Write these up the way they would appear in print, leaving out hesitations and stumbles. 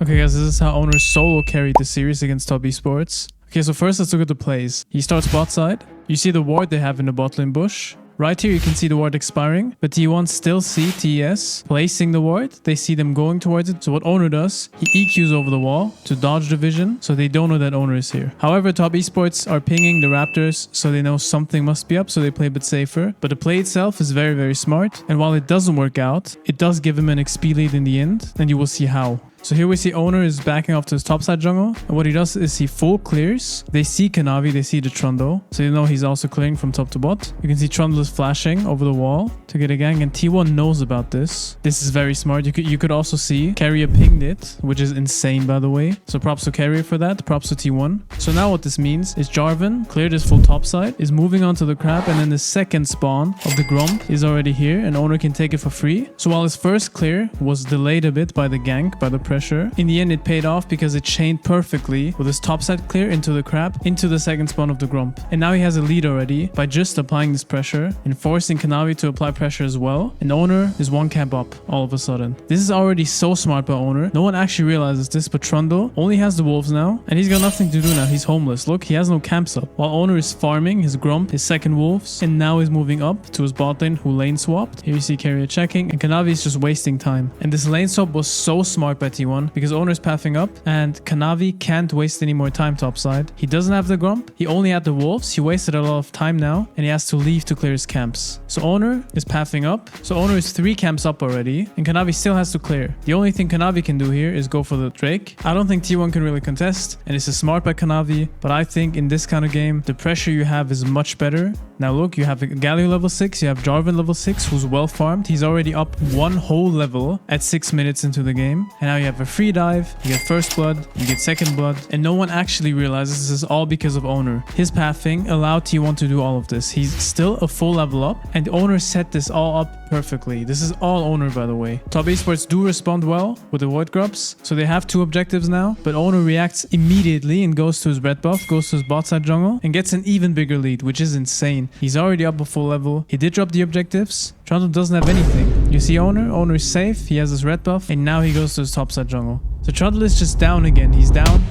Okay guys, this is how Oner solo carried the series against top esports. Okay, so first let's look at the plays. He starts bot side. You see the ward they have in the bot lane bush. Right here you can see the ward expiring, but T1 still see TS placing the ward. They see them going towards it. So what Oner does, he EQs over the wall to dodge the vision, so they don't know that Oner is here. However, top esports are pinging the Raptors, so they know something must be up, so they play a bit safer. But the play itself is very, very smart. And while it doesn't work out, it does give him an XP lead in the end, and you will see how. So here we see Oner is backing off to his topside jungle. And what he does is he full clears. They see Kanavi, they see the Trundle. So you know he's also clearing from top to bot. You can see Trundle is flashing over the wall to get a gang. And T1 knows about this. This is very smart. You could also see Carrier pinged it, which is insane by the way. So props to Carrier for that. Props to T1. So now what this means is Jarvan cleared his full topside, is moving on to the crab. And then the second spawn of the Gromp is already here. And Oner can take it for free. So while his first clear was delayed a bit by the gank, by the pressure, in the end it paid off because it chained perfectly with his topside clear into the crab, into the second spawn of the Gromp. And now he has a lead already by just applying this pressure and forcing Kanavi to apply pressure as well. And Oner is one camp up all of a sudden. This is already so smart by Oner. No one actually realizes this, but Trundle only has the wolves now and he's got nothing to do now. He's homeless. Look, he has no camps up. While Oner is farming his Gromp, his second wolves, and now he's moving up to his bot lane who lane swapped. Here you see Carrier checking and Kanavi is just wasting time. And this lane swap was so smart by T1 because Oner's pathing up and Kanavi can't waste any more time topside. He doesn't have the Gromp. He only had the wolves. He wasted a lot of time now and he has to leave to clear his camps. So Oner is pathing up. So Oner is 3 camps up already and Kanavi still has to clear. The only thing Kanavi can do here is go for the Drake. I don't think T1 can really contest and this is smart by Kanavi, but I think in this kind of game the pressure you have is much better. Now look, you have Galio level 6, you have Jarvan level 6 who's well farmed. He's already up 1 whole level at 6 minutes into the game. And now you have a free dive, you get first blood, you get second blood, and no one actually realizes this is all because of Oner. His pathing allowed T1 to do all of this. He's still a full level up and Oner set this all up perfectly. This is all Oner by the way. Top esports do respond well with the Void Grubs, so they have 2 objectives now, but Oner reacts immediately and goes to his red buff, goes to his bot side jungle, and gets an even bigger lead, which is insane. He's already up a full level. He did drop the objectives. Trundle doesn't have anything. You see Oner is safe, he has his red buff, and now he goes to his topside jungle. So Trundle is just down again. He's down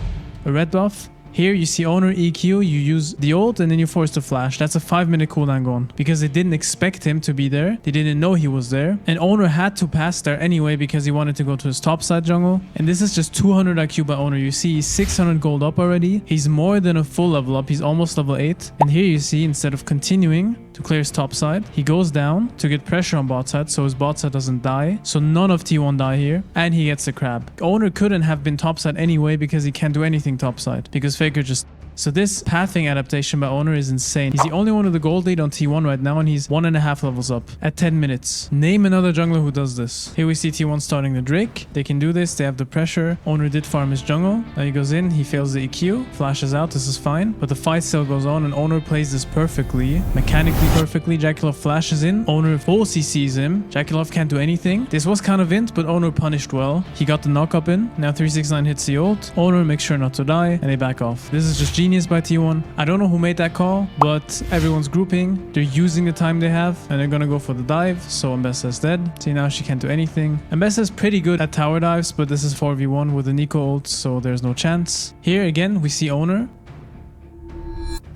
a red buff. Here you see Oner EQ, you use the ult and then you force the flash. That's a 5-minute cooldown gone because they didn't expect him to be there. They didn't know he was there. And Oner had to pass there anyway because he wanted to go to his topside jungle. And this is just 200 IQ by Oner. You see he's 600 gold up already. He's more than a full level up. He's almost level 8. And here you see instead of continuing to clear his top side, he goes down to get pressure on bot side so his bot side doesn't die. So none of T1 die here. And he gets the crab. Oner couldn't have been topside anyway because he can't do anything topside because Faker just... So this pathing adaptation by Oner is insane. He's the only one with the gold lead on T1 right now and he's 1.5 levels up at 10 minutes. Name another jungler who does this. Here we see T1 starting the Drake. They can do this. They have the pressure. Oner did farm his jungle. Now he goes in. He fails the EQ. Flashes out. This is fine. But the fight still goes on and Oner plays this perfectly. Mechanically perfectly. Jakilov flashes in. Oner full CCs him. Jakilov can't do anything. This was kind of int, but Oner punished well. He got the knock up in. Now 369 hits the ult. Oner makes sure not to die and they back off. This is just genius by T1. I don't know who made that call, but everyone's grouping. They're using the time they have and they're gonna go for the dive. So Mbessa's dead. See, now she can't do anything. Mbessa's pretty good at tower dives, but this is 4v1 with the Nico ult, so there's no chance. Here again, we see Oner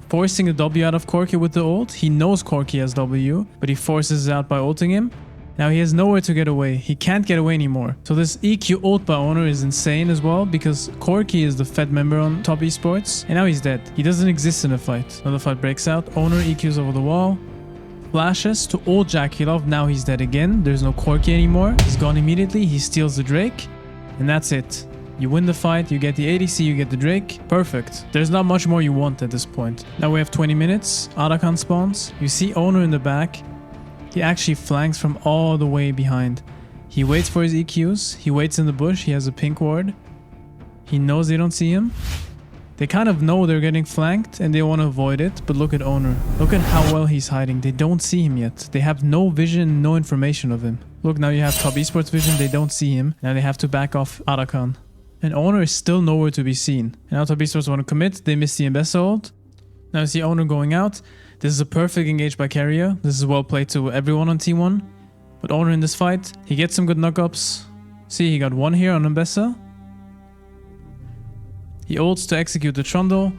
forcing a W out of Corki with the ult. He knows Corki has W, but he forces it out by ulting him. Now he has nowhere to get away. He can't get away anymore. So this EQ ult by Oner is insane as well because Corki is the Fed member on top esports and now he's dead. He doesn't exist in a fight. Another fight breaks out. Oner EQs over the wall. Flashes to ult Jakilov. Now he's dead again. There's no Corki anymore. He's gone immediately. He steals the Drake and that's it. You win the fight, you get the ADC, you get the Drake. Perfect. There's not much more you want at this point. Now we have 20 minutes. Arakan spawns. You see Oner in the back. He actually flanks from all the way behind. He waits for his EQs. He waits in the bush. He has a pink ward. He knows they don't see him. They kind of know they're getting flanked and they want to avoid it. But look at Oner. Look at how well he's hiding. They don't see him yet. They have no vision, no information of him. Look, now you have top esports vision. They don't see him. Now they have to back off Arakan. And Oner is still nowhere to be seen. And now top esports want to commit. They miss the Mbessa ult. Now you see Oner going out. This is a perfect engage by Carrier. This is well played to everyone on T1. But Oner in this fight, he gets some good knockups. See, he got 1 here on Mbessa. He ults to execute the trundle.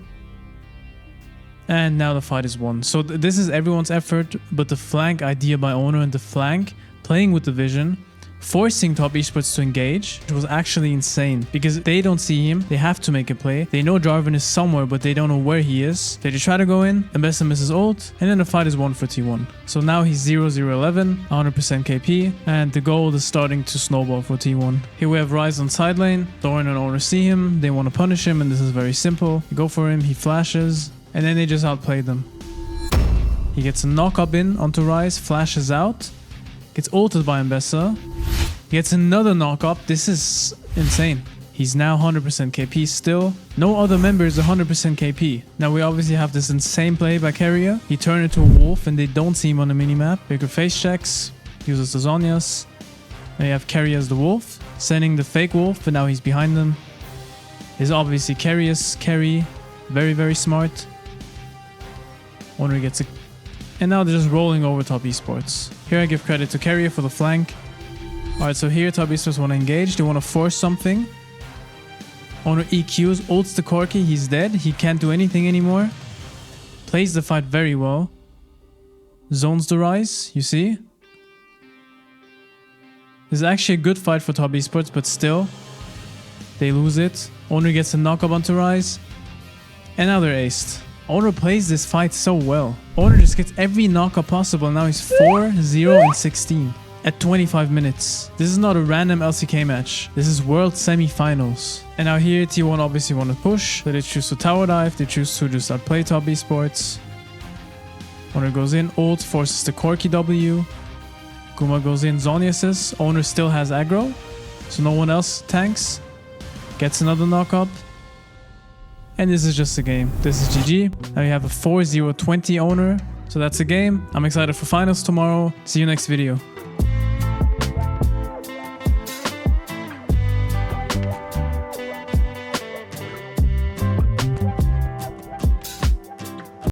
And now the fight is won. So this is everyone's effort, but the flank idea by Oner and the flank, playing with the vision, forcing top esports to engage, which was actually insane because they don't see him. They have to make a play. They know Jarvan is somewhere, but they don't know where he is. They just try to go in, Mbessa misses ult, and then the fight is won for T1. So now he's 0-0-11, 100% KP, and the gold is starting to snowball for T1. Here we have Ryze on side lane. Thorn and Oner see him. They want to punish him, and this is very simple. You go for him, he flashes, and then they just outplay them. He gets a knock up in onto Ryze, flashes out, gets ulted by Mbessa, gets another knock up. This is insane. He's now 100% KP still. No other member is 100% KP. Now we obviously have this insane play by Keria. He turned into a wolf and they don't see him on the minimap. Baker face checks, uses the Zhonya's. Now you have Keria as the wolf, sending the fake wolf, but now he's behind them. Is obviously Keria's carry. Very, very smart. Oner gets a... And now they're just rolling over top esports. Here I give credit to Keria for the flank. Alright, so here top esports want to engage. They want to force something. Oner EQs, ults the Corki. He's dead. He can't do anything anymore. Plays the fight very well. Zones the Ryze, you see? This is actually a good fight for top esports, but still, they lose it. Oner gets a knock up onto Ryze. And now they're aced. Oner plays this fight so well. Oner just gets every knockup possible. Now he's 4-0-16 at 25 minutes. This is not a random LCK match. This is world semi-finals. And now here T1 obviously want to push. So they choose to tower dive. They choose to just outplay top esports. Oner goes in. Ult forces the Corki W. Guma goes in. Zhonya's assists. Oner still has aggro. So no one else tanks. Gets another knockup. And this is just a game. This is GG. Now you have a 4-0-20 Oner. So that's a game. I'm excited for finals tomorrow. See you next video.